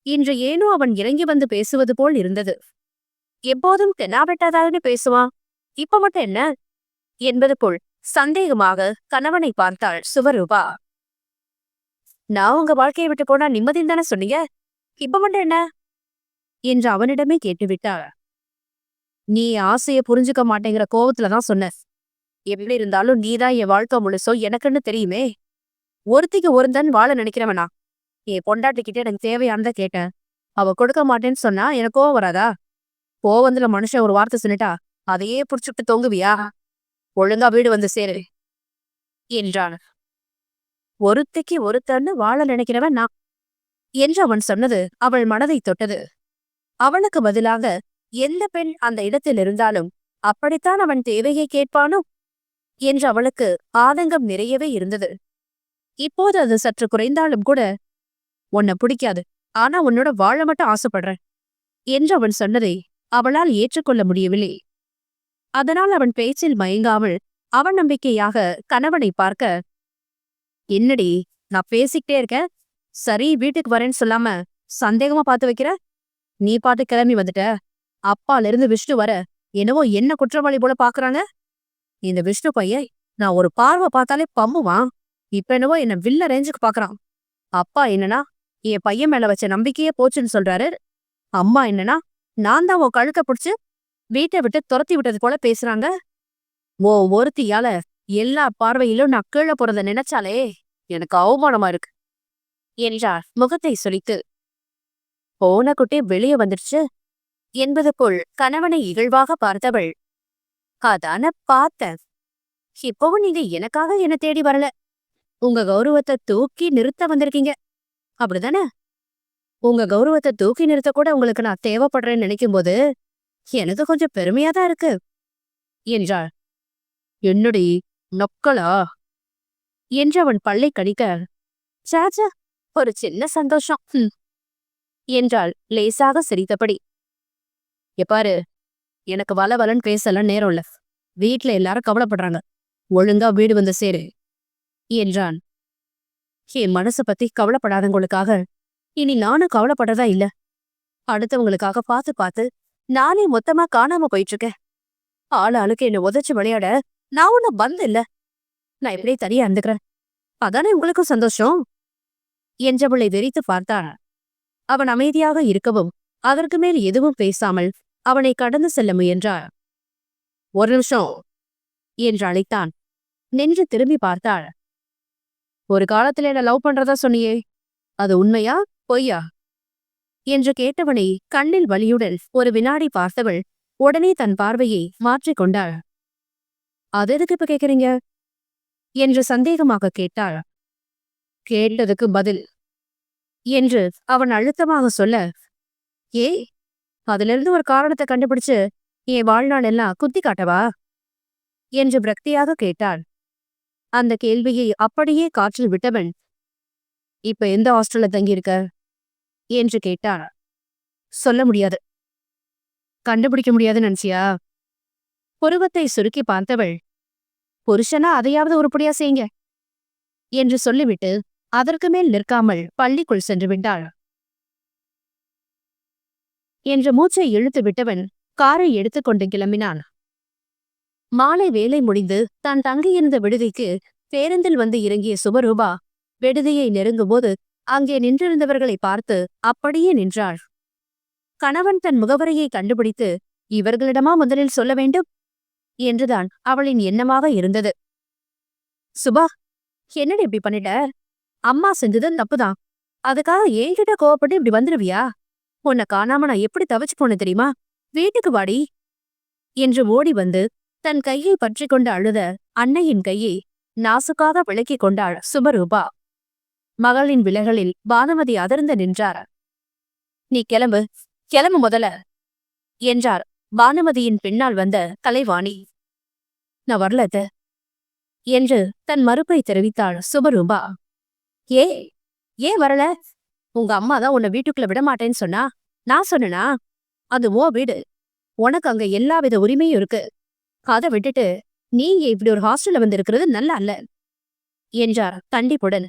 இன்று ஏனோ அவன் இறங்கி வந்து பேசுவது போல் இருந்தது. எப்போதும் தென்னாவெட்டாதான்னு பேசுவான், இப்ப மட்டும் என்ன என்பது போல் சந்தேகமாக கணவனை பார்த்தாள் சுபரூபா. நான் உங்க வாழ்க்கையை விட்டு போனா நிம்மதின்னு தானே சொன்னீங்க, இப்ப மட்டும் என்ன என்று அவனிடமே கேட்டுவிட்டாள். நீ ஆசைய புரிஞ்சுக்க மாட்டேங்கிற கோவத்துலதான் சொன்ன. எப்படி இருந்தாலும் நீதான் என் வாழ்க்கை முழுசோ எனக்குன்னு தெரியுமே. ஒருத்திக்கு ஒருந்தன் வாழ நினைக்கிறவனா? என் பொண்டாட்டிக்கிட்ட எனக்கு தேவையானதை கேட்டேன், அவ கொடுக்க மாட்டேன்னு சொன்னா எனக்கு கோவம் வராதா? கோவந்துல மனுஷன் ஒரு வார்த்தை சொல்லிட்டா அதையே புடிச்சுட்டு தொங்குவியா? ஒழுங்கா வீடு வந்து சேரு என்றான். ஒருத்திக்கு ஒருத்தன்னு வாழ நினைக்கிறவன் நான் என்று அவன் சொன்னது அவள் மனதை தொட்டது. அவனுக்கு பதிலாக எந்த பெண் அந்த இடத்தில் இருந்தாலும் அப்படித்தான் அவன் தேவையை கேட்பானோ என்று அவளுக்கு ஆதங்கம் நிறையவே இருந்தது. இப்போது அது சற்று குறைந்தாலும் கூட, உன்னை பிடிக்காது, ஆனா உன்னோட வாழ மட்டும் ஆசைப்படுறேன் என்று அவன் சொன்னதை அவளால் ஏற்றுக்கொள்ள முடியவில்லை. அதனால் அவன் பேச்சில் மயங்காமல் அவன் நம்பிக்கையாக கணவனை பார்க்க, என்னடி நான் பேசிக்கிட்டே இருக்கேன், சரி வீட்டுக்கு வரேன்னு சொல்லாம சந்தேகமா பார்த்து வைக்கிற? நீ பாட்டு கிளம்பி வந்துட்ட, அப்பால இருந்து விஷ்ணு வர என்னவோ என்ன குற்றவாளி போல பாக்குறாங்க. இந்த விஷ்ணு பையன் நான் ஒரு பார்வை பார்த்தாலே பம்புவான், இப்ப என்னவோ என்ன வில்ல ரேஞ்சுக்கு பாக்குறான். அப்பா என்னன்னா என் பையன் மேல வச்ச நம்பிக்கையே போச்சுன்னு சொல்றாரு, அம்மா என்னன்னா நான் தான் உன் கழுத்தை பிடிச்சு வீட்டை விட்டு துரத்தி விட்டது போல பேசுறாங்க. ஓ ஒருத்தியால எல்லா பார்வையிலும் நான் கீழே போறத நினைச்சாலே எனக்கு அவமானமா இருக்கு என்றார் முகத்தை சுளித்து. போன குட்டி வெளியே வந்துடுச்சு என்பது போல் கணவனை இகழ்வாக பார்த்தவள், அதான பார்த்தேன், இப்பவும் நீங்க எனக்காக என்ன தேடி வரல, உங்க கௌரவத்தை தூக்கி நிறுத்த வந்திருக்கீங்க, அப்படிதானே? உங்க கௌரவத்தை தூக்கி நிறுத்த கூட உங்களுக்கு நான் தேவைப்படுறேன்னு நினைக்கும் போது எனக்கு கொஞ்சம் பெருமையாதான் இருக்கு என்றாள். என்னடி நொக்களா என்று அவன் பல்லை கடிக்க, சாச்சா ஒரு சின்ன சந்தோஷம் என்றாள் லேசாக சிரித்தபடி. எப்பாரு, எனக்கு வளவலன்னு பேசலாம் நேரம் இல்ல, வீட்டுல எல்லாரும் கவலைப்படுறாங்க, ஒழுங்கா வீடு வந்து சேரு என்றான். என் மனசை பத்தி கவலைப்படாதவங்களுக்காக இனி நானும் கவலைப்படுறதா இல்ல, அடுத்தவங்களுக்காக பார்த்து பார்த்து நானே மொத்தமா காணாம போயிட்டு இருக்கேன். ஆளுக்கு என்ன உதச்சு விளையாட நான் ஒன்னும் பந்து இல்ல, நான் இப்படியே தனியா இருந்துக்கிறேன், அதானே உங்களுக்கும் சந்தோஷம் என்றவளை வெறித்து பார்த்தான். அவன் அமைதியாக இருக்கவும் அதற்கு மேல் எதுவும் பேசாமல் அவனை கடந்து செல்ல முயன்றாள். ஒரு நிமிஷம் என்று அழைத்தான். நின்று திரும்பி பார்த்தாள். ஒரு காலத்துல என்ன லவ் பண்றதா சொன்னியே, அது உண்மையா பொய்யா என்று கேட்டவனை கண்ணில் வலியுடன் ஒரு வினாடி பார்த்தவள் உடனே தன் பார்வையை மாற்றிக்கொண்டாள். அது எதுக்கு இப்ப கேக்குறீங்க என்று சந்தேகமாக கேட்டாள். கேட்டதுக்கு பதில் என்று அவன் அழுத்தமாக சொல்ல, ஏ அதிலிருந்து ஒரு காரணத்தை கண்டுபிடிச்சு என் வாழ்நாள் எல்லாம் குத்தி காட்டவா என்று விரக்தியாக கேட்டாள். அந்த கேள்வியை அப்படியே காற்றில் விட்டவன், இப்ப எந்த ஹாஸ்டல்ல தங்கியிருக்க என்று கேட்டான். சொல்ல முடியாது. கண்டுபிடிக்க முடியாதுன்னு நினைச்சியா? புருவத்தை சுருக்கி பார்த்தவள், புருஷனா அதையாவது உருப்படியா செய்யுங்க என்று சொல்லிவிட்டு அதற்கு மேல் நிற்காமல் பள்ளிக்குள் சென்று விட்டாள். என்று மூச்சை இழுத்து விட்டவன் காரை எடுத்துக்கொண்டு கிளம்பினான். மாலை வேலை முடிந்து தான் தங்கியிருந்த விடுதிக்கு பேருந்தில் வந்து இறங்கிய சுபரூபா விடுதியை நெருங்கும்போது அங்கே நின்றிருந்தவர்களை பார்த்து அப்படியே நின்றாள். கணவன் தன் முகவரியை கண்டுபிடித்து இவர்களிடமா முதலில் சொல்ல வேண்டும் என்றுதான் அவளின் எண்ணமாக இருந்தது. சுபா, என்னடி இப்படி பண்ணிட்ட? அம்மா செஞ்சது தப்புதான், அதுக்காக என்கிட்ட கோவப்பட்டு இப்படி வந்துருவியா? உன்னை காணாம நான் எப்படி தவிச்சு போன தெரியுமா? வீட்டுக்கு வாடி என்று ஓடி வந்து தன் கையை பற்றி கொண்டு அழுத அன்னையின் கையை நாசுக்காக விளக்கிக் கொண்டாள் சுபரூபா. மகளின் விலகலில் பானுமதி அதிர்ந்து நின்றார். நீ கிளம்பு, கிளம்பு முதல்ல என்றார் பானுமதியின் பின்னால் வந்த கலைவாணி. நான் வரல அத்தை என்று தன் மறுப்பை தெரிவித்தாள் சுபரூபா. ஏ ஏன் வரல? உங்க அம்மா தான் உன்னை வீட்டுக்குள்ள விடமாட்டேன்னு சொன்னா. நான் சொன்னனா? அது ஓ வீடு, உனக்கு அங்க எல்லாவித உரிமையும் இருக்கு. அதை விட்டுட்டு நீங்க இப்படி ஒரு ஹாஸ்டல்ல வந்து இருக்கிறது நல்லா அல்ல என்றார் கண்டிப்புடன்.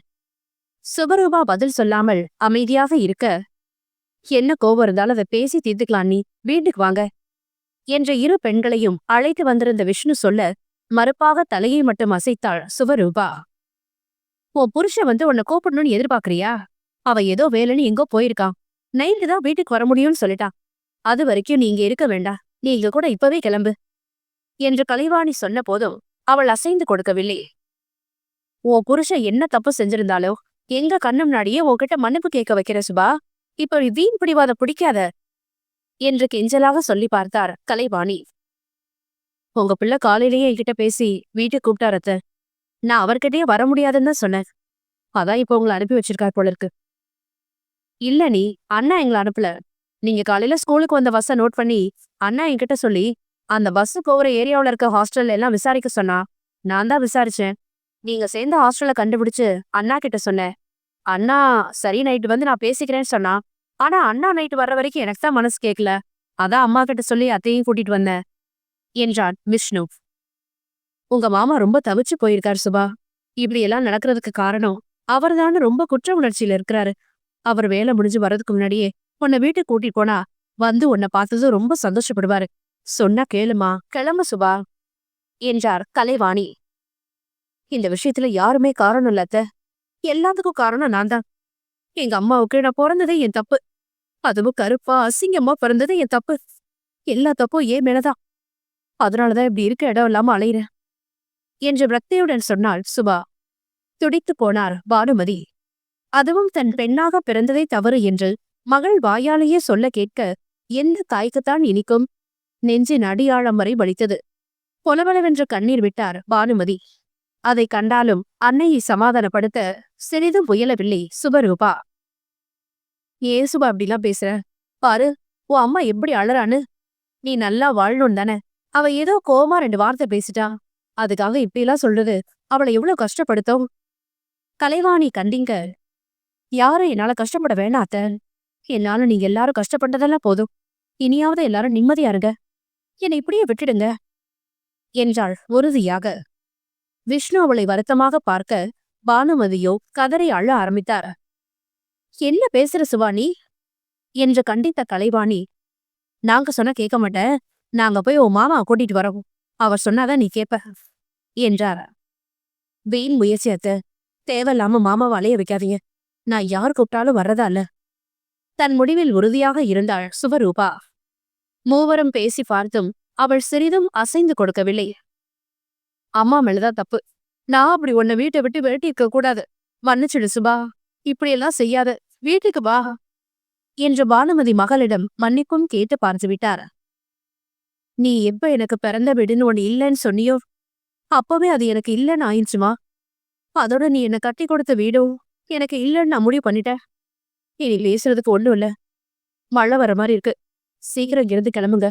சுபரூபா பதில் சொல்லாமல் அமைதியாக இருக்க, என்ன கோபம் இருந்தாலும் அதை பேசி தீர்த்துக்கலாம், நீ வீட்டுக்கு வாங்க என்ற இரு பெண்களையும் அழைத்து வந்திருந்த விஷ்ணு சொல்ல, மறுப்பாக தலையை மட்டும் அசைத்தாள் சுபரூபா. உன் புருஷன் வந்து உன்னை கூப்பிடணும்னு எதிர்பார்க்கறியா? அவ ஏதோ வேலைன்னு எங்கோ போயிருக்கான், நைட்டு தான் வீட்டுக்கு வர முடியும்னு சொல்லிட்டான். அது வரைக்கும் நீங்க இருக்க வேண்டாம், நீ இங்க கூட இப்பவே கிளம்பு என்று கலைவாணி சொன்ன போதும் அவள் அசைந்து கொடுக்கவில்லை. உன் புருஷன் என்ன தப்பு செஞ்சிருந்தாலோ எங்க கண்ணு முன்னாடியே உன்கிட்ட மன்னிப்பு கேட்க வைக்கிற சுபா, இப்ப வீண் பிடிவாத பிடிக்காத என்று கெஞ்சலாக சொல்லி பார்த்தார் கலைவாணி. உங்க பிள்ளை காலையிலேயே என்கிட்ட பேசி வீட்டுக்கு கூப்பிட்டாரத்த, நான் அவர்கிட்டயே வர முடியாதுன்னு தான் சொன்னேன். அதான் இப்ப உங்களை அனுப்பி வச்சிருக்கார் போல இருக்கு. இல்ல நீ, அண்ணா எங்களை அனுப்பல. நீங்க காலையில ஸ்கூலுக்கு வந்த பஸ்ஸை நோட் பண்ணி அண்ணா என்கிட்ட சொல்லி அந்த பஸ் போகிற ஏரியாவில இருக்க ஹாஸ்டல்ல எல்லாம் விசாரிக்க சொன்னா. நான் தான் விசாரிச்சேன். நீங்க சேர்ந்த ஹாஸ்டல்ல கண்டுபிடிச்சு அண்ணா கிட்ட சொன்னேன். அண்ணா சரி நைட்டு வந்து நான் பேசிக்கிறேன்னு சொன்னா. ஆனா அண்ணா நைட்டு வர்ற வரைக்கும் எனக்கு தான் மனசு கேட்கல. அதான் அம்மா கிட்ட சொல்லி அத்தையும் கூட்டிட்டு வந்தேன் என்றான் விஷ்ணு. உங்க மாமா ரொம்ப தவிச்சு போயிருக்காரு சுபா. இப்படி எல்லாம் நடக்கிறதுக்கு காரணம் அவர்தான்னு ரொம்ப குற்ற உணர்ச்சியில இருக்கிறாரு. அவர் வேலை முடிஞ்சு வர்றதுக்கு முன்னாடியே உன்னை வீட்டுக்கு கூட்டிட்டு போனா வந்து உன்னை பார்த்ததும் ரொம்ப சந்தோஷப்படுவாரு. சொன்னா கேளுமா, கிளம்பு சுபா என்றார் கலைவாணி. இந்த விஷயத்துல யாருமே காரணம் இல்ல அத்தை, எல்லாத்துக்கும் காரணம் நான் தான். எங்க அம்மாவுக்கு நான் பிறந்ததே என் தப்பு, அதுவும் கருப்பா அசிங்கம்மா பிறந்ததே என் தப்பு. எல்லா தப்பும் ஏன் மேலதான். அதனாலதான் இப்படி இருக்க இடம் இல்லாம அலையிறேன் என்று விரக்தியுடன் சொன்னாள் சுபா. துடித்து போனார் பானுமதி. அதுவும் தன் பெண்ணாக பிறந்ததே தவறு என்று மகள் வாயாலேயே சொல்ல கேட்க எந்த தாய்க்குத்தான் இனிக்கும்? நெஞ்சின் அடியாழம் வரை வலித்தது. பொலவளவென்று கண்ணீர் விட்டார் பானுமதி. அதை கண்டாலும் அன்னையை சமாதானப்படுத்த சிறிதும் முயலவில்லை சுபரூபா. ஏன் சுபா அப்படிலாம் பேசுற? பாரு, உன் அம்மா எப்படி அழறான்னு. நீ நல்லா வாழணும் தானே. அவ ஏதோ கோவமா 2 வார்த்தை பேசிட்டா, அதுக்காக இப்படிலாம் சொல்றது அவளை எவ்வளவு கஷ்டப்படுத்தும். கலைவாணி கண்டிங்க. யாரும் என்னால கஷ்டப்பட வேணாத்த. என்னால நீங்க எல்லாரும் கஷ்டப்பட்டதெல்லாம் போதும். இனியாவது எல்லாரும் நிம்மதியா இருங்க, என்னை இப்படியே விட்டுடுங்க என்றாள் உறுதியாக. விஷ்ணு அவளை வருத்தமாக பார்க்க பானுமதியோ கதறி அழ ஆரம்பித்தார். என்ன பேசுற சுவாணி என்று கண்டித்த கலைவாணி. நாங்க சொன்னா கேட்க மாட்டேன், நாங்க போய் உன் மாமா கூட்டிட்டு வரோம், அவர் சொன்னாதான் நீ கேப்ப என்றார். வீண் முயற்சி அத்த, தேவையில்லாம மாமாவை அலைய வைக்காதீங்க. நான் யார் கூப்பிட்டாலும் வர்றதா இல்ல. தன் முடிவில் உறுதியாக இருந்தாள் சுபரூபா. மூவரும் பேசி பார்த்தும் அவள் சிறிதும் அசைந்து கொடுக்கவில்லை. அம்மா மேலதான் தப்பு, நான் அப்படி உன்னை வீட்டை விட்டு விரட்டி இருக்க கூடாது. மன்னிச்சிடு சுபா, இப்படியெல்லாம் செய்யாத, வீட்டுக்கு வா என்று பானுமதி மகளிடம் மன்னிப்பும் கேட்டு பார்த்து விட்டார். நீ எப்ப எனக்கு பிறந்த வீடுன்னு ஒண்ணு இல்லைன்னு சொன்னியோ அப்பவே அது எனக்கு இல்லைன்னு ஆயிடுச்சுமா. அதோட நீ என்னை கட்டி கொடுத்த வீடும் எனக்கு இல்லைன்னு நான் முடிவு பண்ணிட்டேன். இனி பேசுறதுக்கு ஒண்ணும் இல்ல. மழை வர மாதிரி இருக்கு, சீக்கிரம் இருந்து கிளம்புங்க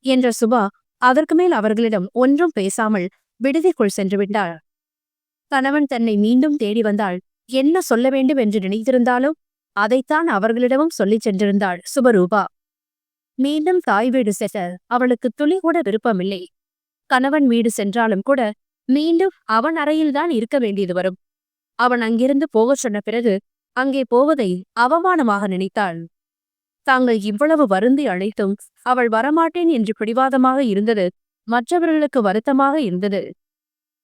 என்ற சுபா அதற்கு மேல் அவர்களிடம் ஒன்றும் பேசாமல் விடுதிக்குள் சென்று விட்டாள். கணவன் தன்னை மீண்டும் தேடி வந்தாள். என்ன சொல்ல வேண்டும் என்று நினைத்திருந்தாலும் அதைத்தான் அவர்களிடமும் சொல்லிச் சென்றிருந்தாள் சுபரூபா. மீண்டும் தாய் வீடு செல்ல அவளுக்கு துளி கூட விருப்பமில்லை. கணவன் வீடு சென்றாலும் கூட மீண்டும் அவன் அறையில்தான் இருக்க வேண்டியது வரும். அவன் அங்கிருந்து போகச் சொன்ன பிறகு அங்கே போவதை அவமானமாக நினைத்தாள். தாங்கள் இவ்வளவு வருந்தி அழைத்தும் அவள் வரமாட்டேன் என்று பிடிவாதமாக இருந்தது மற்றவர்களுக்கு வருத்தமாக இருந்தது.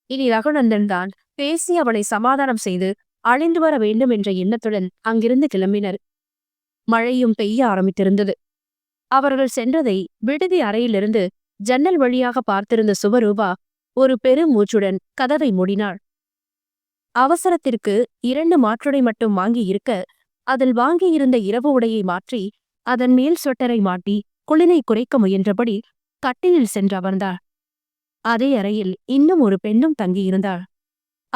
இனி ரகுநந்தன் தான் பேசி அவளை சமாதானம் செய்து அழிந்து வர வேண்டும் என்ற எண்ணத்துடன் அங்கிருந்து கிளம்பினர். மழையும் பெய்ய ஆரம்பித்திருந்தது. அவர்கள் சென்றதை விடுதி அறையிலிருந்து ஜன்னல் வழியாக பார்த்திருந்த சுபரூபா ஒரு பெரும் மூச்சுடன் கதவை மூடினாள். அவசரத்திற்கு 2 மாற்றுடை மட்டும் வாங்கி இருக்க அதில் வாங்கியிருந்த இரவு உடையை மாற்றி அதன் மேல் ஸ்வெட்டரை மாட்டி குளிரை குறைக்க முயன்றபடி கட்டிலில் சென்று அமர்ந்தாள். அதே அறையில் இன்னும் ஒரு பெண்ணும் தங்கியிருந்தாள்.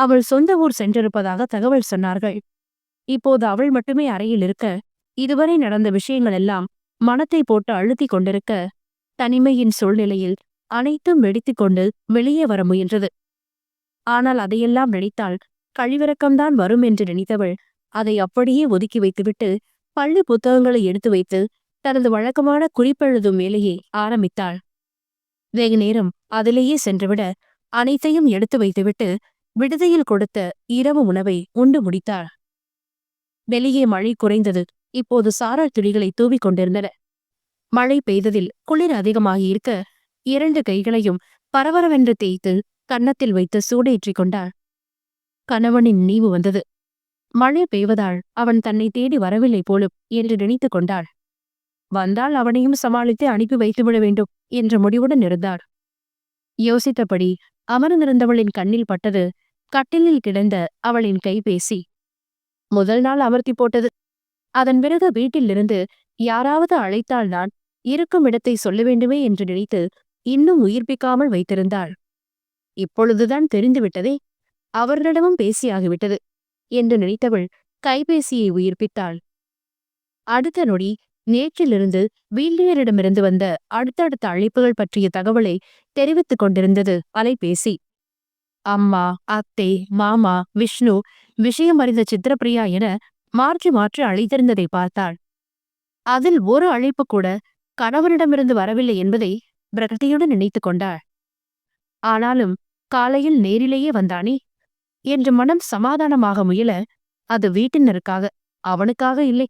அவள் சொந்த ஊர் சென்றிருப்பதாக தகவல் சொன்னார்கள். இப்போது அவள் மட்டுமே அறையில் இருக்க, இதுவரை நடந்த விஷயங்கள் எல்லாம் மனத்தை போட்டு அழுத்திக் கொண்டிருக்க, தனிமையின் சூழ்நிலையில் அனைத்தும் வெடித்துக் கொண்டு வெளியே வர முயன்றது. ஆனால் அதையெல்லாம் நினைத்தால் கழிவிறக்கம்தான் வரும் என்று நினைத்தவள் அதை அப்படியே ஒதுக்கி வைத்துவிட்டு பள்ளி புத்தகங்களை எடுத்து வைத்து தனது வழக்கமான குறிப்பெழுதும் வேலையை ஆரம்பித்தாள். வெகு நேரம் அதிலேயே சென்றுவிட அனைத்தையும் எடுத்து வைத்துவிட்டு விடுதியில் கொடுத்த இரவு உணவை உண்டு முடித்தாள். வெளியே மழை குறைந்தது. இப்போது சாரல் துளிகளை தூவிக் கொண்டிருந்தன. மழை பெய்ததில் குளிர் அதிகமாகி இருக்க 2 கைகளையும் பரபரவென்று தேய்த்து கன்னத்தில் வைத்து சூடேற்றிக் கொண்டாள். கணவனின் நினைவு வந்தது. மழை பெய்வதால் அவன் தன்னை தேடி வரவில்லை போலும் என்று நினைத்து கொண்டாள். வந்தால் அவனையும் சமாளித்து அனுப்பி வைத்துவிட வேண்டும் என்ற முடிவுடன் இருந்தாள். யோசித்தபடி அமர்ந்திருந்தவளின் கண்ணில் பட்டது கட்டிலில் கிடந்த அவளின் கைபேசி. முதல் நாள் அமர்த்தி போட்டது. அதன் பிறகு வீட்டிலிருந்து யாராவது அழைத்தால் நான் இருக்கும் இடத்தை சொல்ல வேண்டுமே என்று நினைத்து இன்னும் உயிர்ப்பிக்காமல் வைத்திருந்தாள். இப்பொழுதுதான் தெரிந்துவிட்டதே, அவரிடமும் பேசியாகிவிட்டது என்று நினைத்தவள் கைபேசியை உயிர்ப்பித்தாள். அடுத்த நொடி நேற்றிலிருந்து வீல்லியரிடமிருந்து வந்த அடுத்தடுத்த அழைப்புகள் பற்றிய தகவலை தெரிவித்துக் கொண்டிருந்தது அலைபேசி. அம்மா, அத்தை, மாமா, விஷ்ணு, விஷயம் அறிந்த சித்திரப்பிரியா என மாற்றி மாற்றி அழைத்திருந்ததை பார்த்தாள். அதில் ஒரு அழைப்பு கூட கணவனிடமிருந்து வரவில்லை என்பதை பிரகதியுடன் நினைத்து கொண்டாள். ஆனாலும் காலையில் நேரிலேயே வந்தானே என்று மனம் சமாதானமாக முயல, அது வீட்டினருக்காக, அவனுக்காக இல்லை.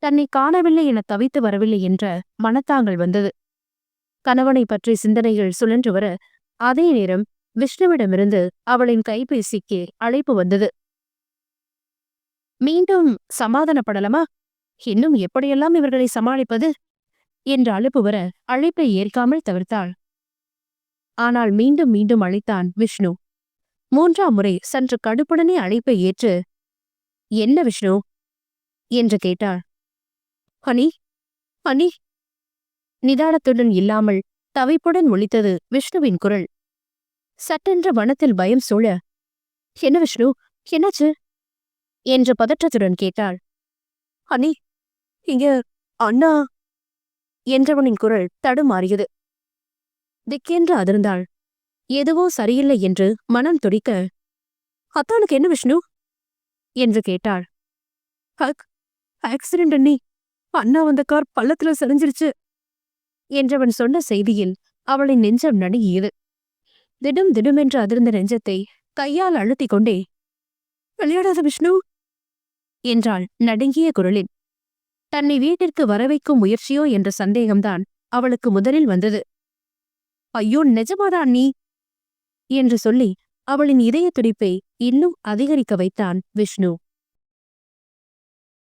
தன்னை காணவில்லை என தவித்து வரவில்லை என்ற மனத்தாங்கல் வந்தது. கணவனை பற்றி சிந்தனைகள் சுழன்று வர அதே நேரம் விஷ்ணுவிடமிருந்து அவளின் கைபேசிக்கு அழைப்பு வந்தது. மீண்டும் சமாதானப்படலாமா? இன்னும் எப்படியெல்லாம் இவர்களை சமாளிப்பது என்ற அலுப்பு வர அழைப்பை ஏற்காமல் தவிர்த்தாள். ஆனால் மீண்டும் மீண்டும் அழைத்தான் விஷ்ணு. 3ஆம் முறை சற்று கடுப்புடனே அழைப்பை ஏற்று, என்ன விஷ்ணு என்று கேட்டாள். Honey, honey. நிதானத்துடன் இல்லாமல் தவிப்புடன் ஒலித்தது விஷ்ணுவின் குரல். சட்டென்ற வனத்தில் பயம் சூழ, என்ன விஷ்ணு, என்னாச்சு என்று பதற்றத்துடன் கேட்டாள். ஹனி, இங்க அண்ணா என்றவனின் குரல் தடுமாறியது. திக்கென்று அதிர்ந்தாள். எதுவோ சரியில்லை என்று மனம் துடிக்க, அத்தானுக்கு என்ன விஷ்ணு என்று கேட்டாள். ஆக்சிடென்ட் அண்ணி, அண்ணா வந்த கார் பள்ளத்துல சரிஞ்சிருச்சு என்றவன் சொன்ன செய்தியில் அவளின் நெஞ்சம் நடுங்கியது. திடும் திடுமென்று அதிர்ந்த நெஞ்சத்தை கையால் அழுத்திக் கொண்டே, விளையாடாத விஷ்ணு என்றாள் நடுங்கிய குரலில். தன்னை வீட்டிற்கு வரவைக்கும் முயற்சியோ என்ற சந்தேகம்தான் அவளுக்கு முதலில் வந்தது. ஐயோ, நிஜமாதான் நீ என்று சொல்லி அவளின் இதய துடிப்பை இன்னும் அதிகரிக்க வைத்தான் விஷ்ணு.